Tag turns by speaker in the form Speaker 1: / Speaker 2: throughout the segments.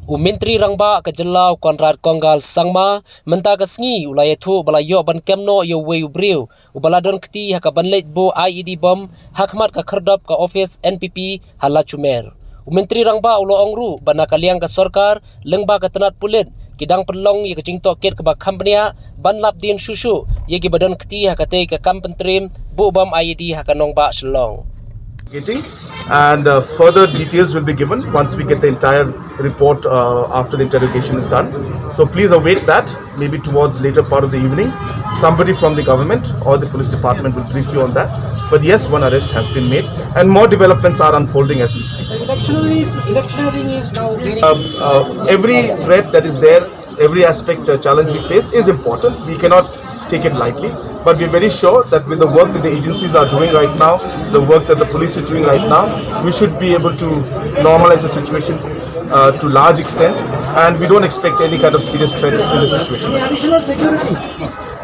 Speaker 1: Menteri Rangba ke Jelau Konrad Konggal Sangma menta ke sengi ulaya thu balayo ban kemno yo wei ubriu ubaladon kti ha ka banlet bo IED bom hakmat ka khardop ka office NPP hala chumer. Menteri Rangba ulo ongru bana kaliang ka sarkar lengba ka tenat pulit kidang pelong ye ke jingto ket ke ba company ban lap din shushu ye ki badon kti ha ka te ka kampentrim bo bom IED ha ka nong ba shlong.
Speaker 2: And further details will be given once we get the entire report after the interrogation is done. So please await that. Maybe towards later part of the evening, somebody from the government or the police department will brief you on that. But yes, one arrest has been made, and more developments are unfolding as we speak.
Speaker 3: Electioneering is now very
Speaker 2: Every threat that is there, every aspect challenge we face is important. We cannot take it lightly, but we're very sure that with the work that the agencies are doing right now, the work that the police is doing right now, we should be able to normalize the situation to large extent, and we don't expect any kind of serious threat in the situation.
Speaker 3: additional security.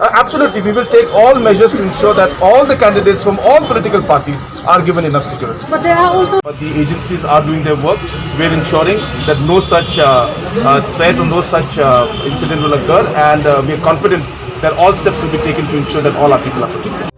Speaker 2: Absolutely, we will take all measures to ensure that all the candidates from all political parties are given enough security.
Speaker 4: But there are also.
Speaker 2: But the agencies are doing their work. We're ensuring that no such threat or no such incident will occur, and we're confident that all steps will be taken to ensure that all our people are protected.